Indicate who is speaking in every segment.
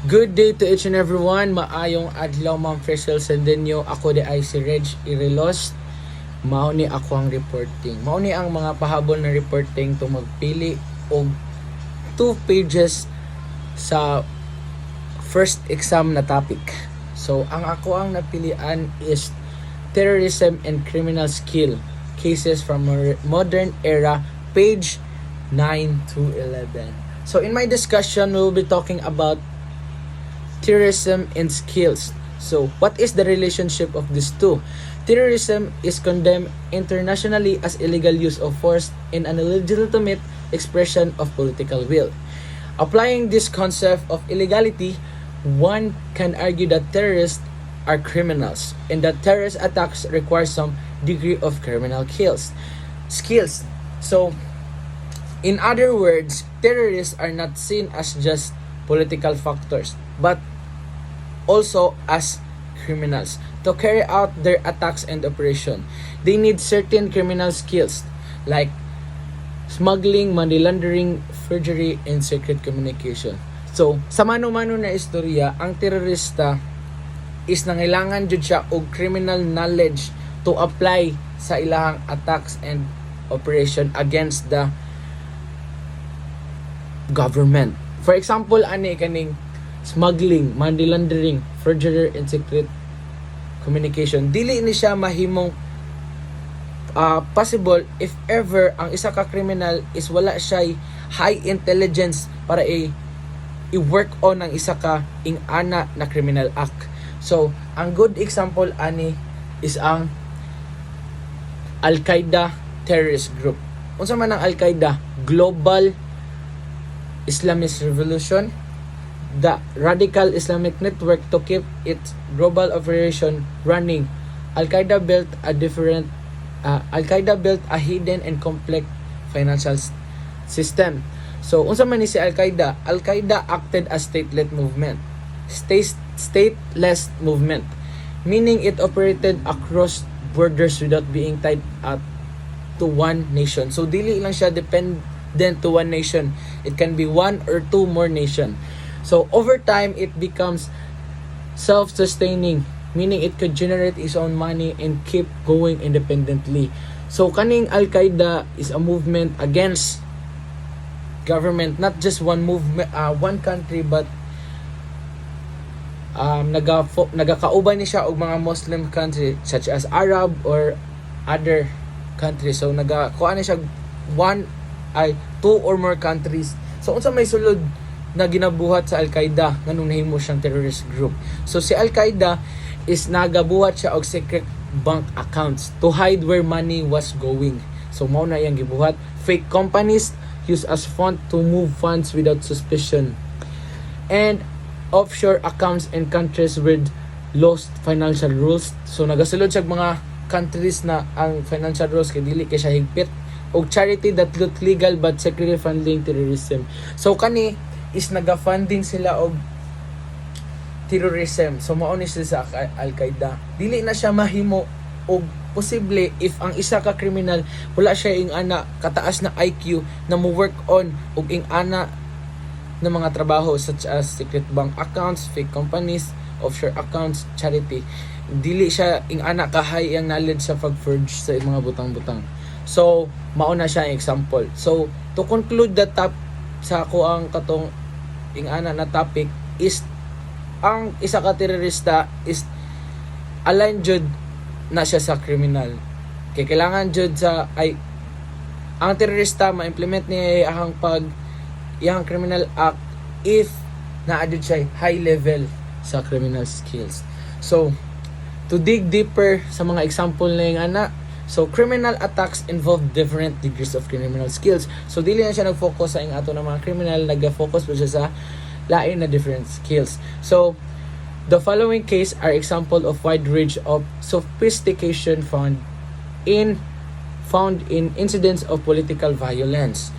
Speaker 1: Good day to each and everyone. Maayong adlaw Ma'am Freshel Sendenyo. Ako di ay si Reg Irelos. Mao ni ako ang reporting. Mao ni ang mga pahabol na reporting to magpili og 2 pages sa first exam na topic. So ang ako ang napilian is terrorism and criminal skill cases from modern era, page 9 to 11. So in my discussion, we'll be talking about terrorism and skills. So, what is the relationship of these two? Terrorism is condemned internationally as illegal use of force and an illegitimate expression of political will. Applying this concept of illegality, one can argue that terrorists are criminals and that terrorist attacks require some degree of criminal skills. So, in other words, terrorists are not seen as just political factors, but also as criminals. To carry out their attacks and operation, they need certain criminal skills like smuggling, money laundering, forgery, and secret communication. So, sa mano-mano na istorya, ang terorista is nangailangan jud siya og criminal knowledge to apply sa ilahang attacks and operation against the government. For example, ani kaning smuggling, money laundering, forgery, and secret communication. Dili ni siya mahimong possible if ever ang isa ka criminal is wala siya high intelligence para i-work on ang isa ka ing-ana na criminal act. So, ang good example ani is ang Al-Qaeda terrorist group. Unsa man ang Al-Qaeda? Global Islamist Revolution, the radical Islamic network to keep its global operation running. Al-Qaeda built a hidden and complex financial system. So, unsa man ni si Al-Qaeda? Al-Qaeda acted as stateless movement, meaning it operated across borders without being tied up to one nation. So, dili lang siya dependent to one nation. It can be one or two more nation. So, over time, it becomes self-sustaining, meaning it could generate its own money and keep going independently. So, kaning Al-Qaeda is a movement against government, not just one movement, one country, but nagakauban ni siya og mga Muslim country such as Arab or other countries. So, nagakuha ni siya two or more countries. So, unsa may sulod na ginabuhat sa Al-Qaeda nganong nahimo siyang terrorist group. So si Al-Qaeda is nagabuhat siya og secret bank accounts to hide where money was going. So mao na yang gibuhat. Fake companies used as fund to move funds without suspicion. And offshore accounts in countries with lost financial rules. So nagasulod siya mga countries na ang financial rules kay dili kay siya higpit, og charity that look legal but secretly funding terrorism. So kani is naga-funding sila og terrorism. So mao ni sila sa Al-Qaeda. Dili na siya mahimo og posible if ang isa ka criminal wala siya ing ana kataas na IQ na mo work on og ing ana ng mga trabaho such as secret bank accounts, fake companies, offshore accounts, charity. Dili siya ing ana ka high ang knowledge sa pag-forge sa mga butang-butang. So mao na siya ang example. So to conclude the top sa ako ang katong ing-ana na topic is ang isa ka terorista is align jud na siya sa criminal. Kaya kailangan jud sa ang terorista ma-implement niya iyang criminal act if naadud siya high level sa criminal skills. So to dig deeper sa mga example na yung ana, so, criminal attacks involve different degrees of criminal skills. So, dili na siya nag-focus sa ato ng mga criminal, nag-focus pa siya sa lain na different skills. So, the following case are example of wide range of sophistication found in incidents of political violence.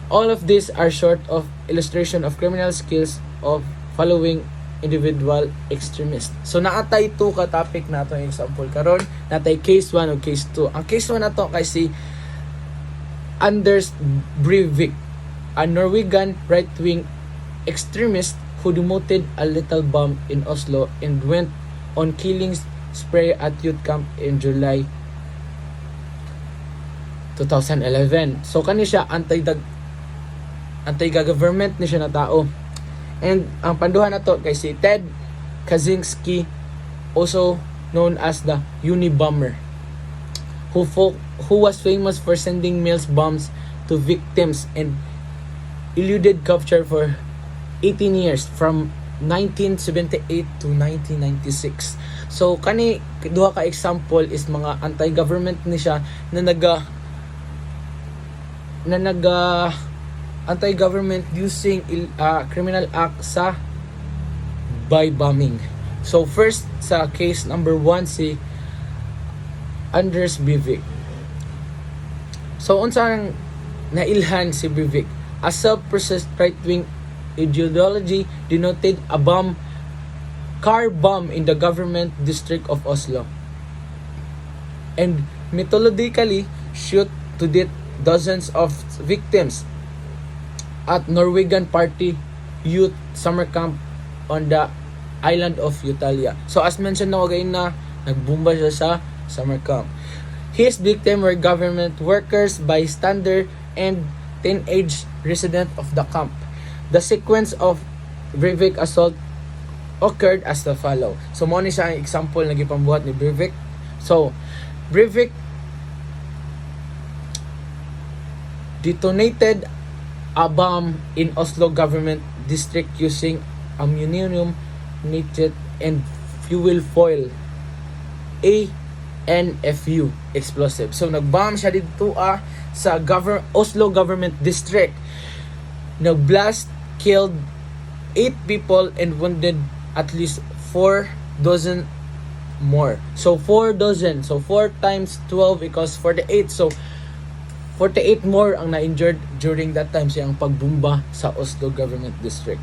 Speaker 1: All of these are short of illustration of criminal skills of following individual extremist. So naatay to ka topic nato yung example karon, natay case 1 o case 2. Ang case 1 nato kay si Anders Breivik, a Norwegian right-wing extremist who demoted a little bomb in Oslo and went on killing spree at youth camp in July 2011. So kani siya anti-government ni siya na tao. And ang panduhan na to kay si Ted Kaczynski, also known as the Unabomber, who was famous for sending mail bombs to victims and eluded capture for 18 years from 1978 to 1996. So kani duha ka example is mga anti-government ni siya na anti-government using criminal act sa by bombing. So first sa case number 1 si Anders Breivik. So unsang nailhan si Breivik? A self-processed right-wing ideology denoted a car bomb in the government district of Oslo, and methodically shoot to death dozens of victims at Norwegian Party youth summer camp on the island of Italia. So as mentioned na again na nagbomba siya sa summer camp. His victims were government workers, bystander, and teenage resident of the camp. The sequence of Breivik assault occurred as the follow. So mo ni siya ang example na gipambuhat ni Breivik. So Breivik detonated a bomb in Oslo government district using ammonium nitrate and fuel foil ANFU explosive. So nagbomb siya dito sa Oslo government district. Nagblast, killed 8 people and wounded at least 4 dozen more. So 4 dozen. So 4 times 12 equals 48. So 48 more ang na-injured during that time siyang pagbomba sa Oslo government district.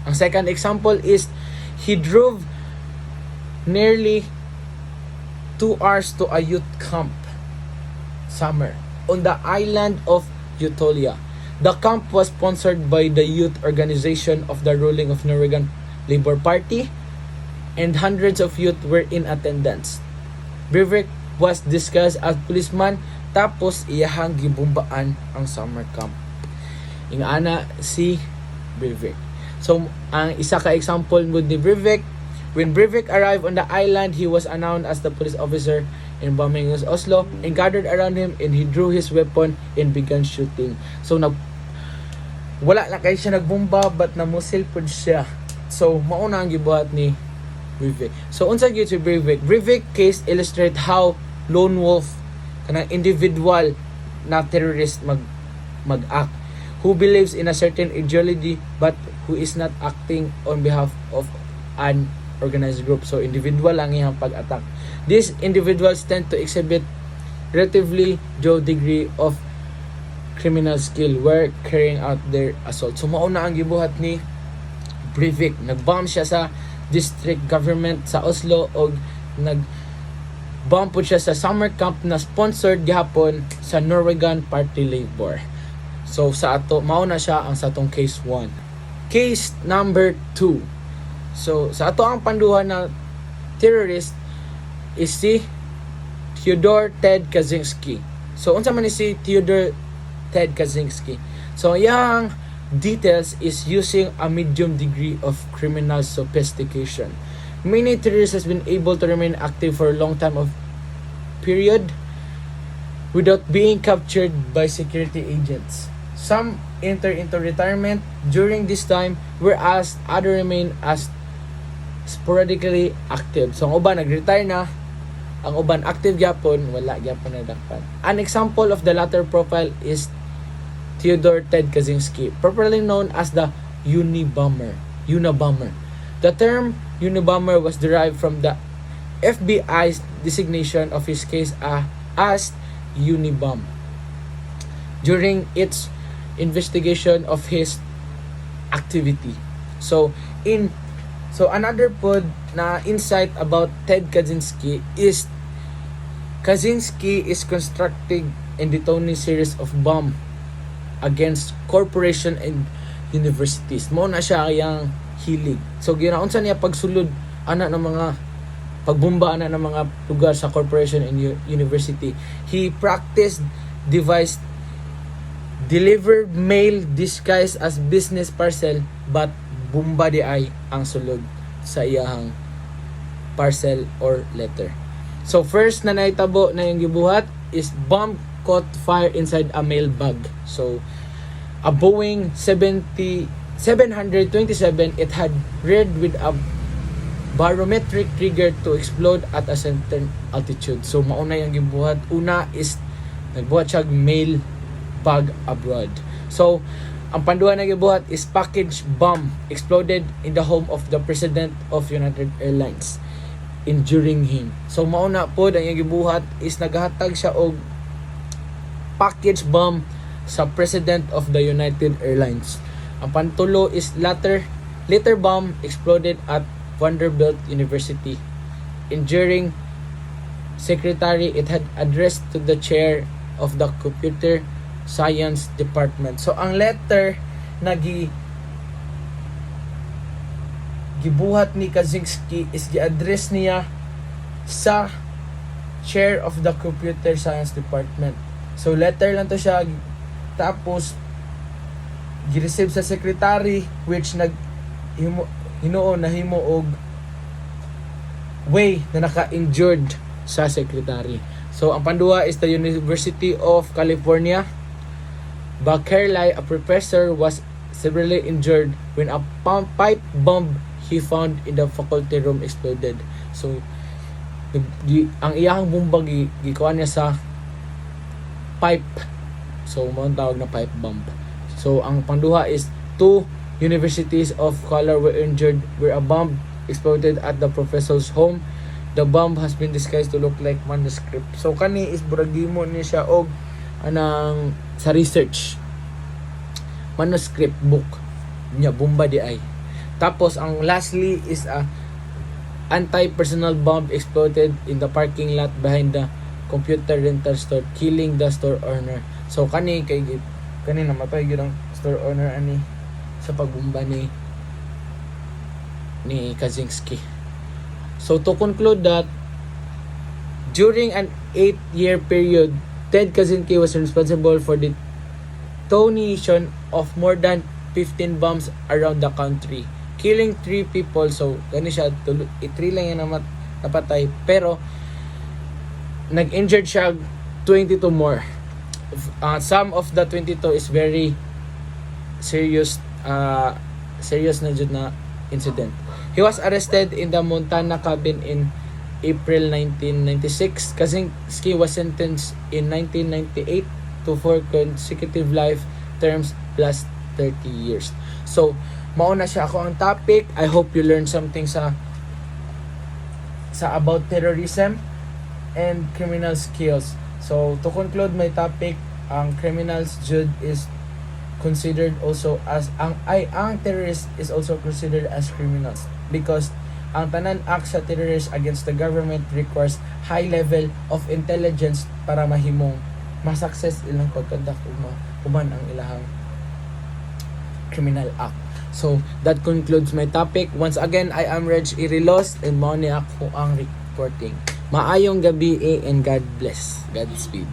Speaker 1: Ang second example is he drove nearly 2 hours to a youth camp summer on the island of Italia. The camp was sponsored by the youth organization of the ruling of Norwegian Labour Party, and hundreds of youth were in attendance. Breivik was disguised as policeman tapos iyahang gibumbaan ang summer camp. Ingana si Breivik. So ang isa ka example mo ni Breivik, when Breivik arrived on the island, he was announced as the police officer in bombing Oslo and gathered around him, and he drew his weapon and began shooting. So wala na kay siya nagbomba but namusil pud siya. So mauna ang gibuhat ni Breivik. So unsa gyud si Breivik? Breivik case illustrate how lone wolf kanang individual na terrorist mag-act, who believes in a certain ideology but who is not acting on behalf of an organized group. So individual lang iyang pag-attack. These individuals tend to exhibit relatively low degree of criminal skill where carrying out their assault. So mauna ang gibuhat ni Breivik. Nag-bomb siya sa district government sa Oslo o nag-bomb po siya sa summer camp na sponsored gihapon sa Norwegian Party Labour. So sa ato mauna siya ang sa atong case 1. Case number 2. So sa ato ang panduhan na terrorist is si Theodor Ted Kaczynski. So unsa man ni si Theodor Ted Kaczynski? So yang details is using a medium degree of criminal sophistication. Many terrorists has been able to remain active for a long time of period without being captured by security agents. Some enter into retirement during this time, whereas others remain as sporadically active. So ang uban nag-retire na, ang uban active gyapon, wala gyapon na dakpan. An example of the latter profile is Theodor Ted Kaczynski, properly known as the Unabomber. The term Unabomber was derived from the FBI's designation of his case as Unibomb during its investigation of his activity. So another pod na insight about Ted Kaczynski is Kaczynski is constructing and detonating series of bomb against corporation and universities. Mo na siya yang hilig. So ginaunsa niya pagsulod ana ng mga pagbomba ana ng mga lugar sa corporation and university. He practiced devised delivered mail disguised as business parcel, but bomba di ay ang sulod sa iyahang parcel or letter. So first na naitabo na yung gibuhat is bomb caught fire inside a mail bag. So a Boeing 727, it had reared with a barometric trigger to explode at a certain altitude. So mauna yung gibuhat. Una is nagbuhat siya mail bag abroad. So ang panduha na gibuhat is package bomb exploded in the home of the President of United Airlines, injuring him. So mauna po ang gibuhat is naghatag siya og package bomb sa President of the United Airlines. Ang pantulo is later bomb exploded at Vanderbilt University, injuring secretary it had addressed to the chair of the Computer Science Department. So ang letter na gibuhat ni Kaczynski is gi-address niya sa chair of the Computer Science Department. So letter lang to siya, tapos gi-receive sa secretary, which hinuon na himo og way na naka-injured sa secretary. So ang panduha is the University of California. Berkeley, a professor, was severely injured when a pipe bomb he found in the faculty room exploded. So ang iyang bomba gikuha niya sa pipe. So mo tawag na pipe bomb. So ang panduha is 2 universities of color were injured where a bomb exploded at the professor's home. The bomb has been disguised to look like manuscript. So kani is buragimo ni siya og anang sa research manuscript book nya bomba di ay. Tapos ang lastly is a anti-personal bomb exploded in the parking lot behind the computer rental store, killing the store owner. So kani namatay gyud ang store owner ani sa pagbomba ni Kaczynski. So to conclude that during an 8-year period, Ted Kaczynski was responsible for the detonation of more than 15 bombs around the country, killing 3 people. So gani siya 3 lang yung napatay, pero nag-injured siya 22 more. Some of the 22 is very serious na jud na incident. He was arrested in the Montana cabin in April 1996. Kaczynski was sentenced in 1998 to 4 consecutive life terms plus 30 years. So mauna siya ako ang topic. I hope you learned something sa about terrorism and criminal skills. So to conclude my topic, ang criminals jud is considered also as ang terrorist is also considered as criminals, because ang tanan act sa terrorist against the government requires high level of intelligence para mahimong ma-success ilang pagkandak uman ang ilahang criminal act. So that concludes my topic. Once again, I am Reg Irilos and mao ni ako ang reporting. Maayong gabi and God bless. Godspeed.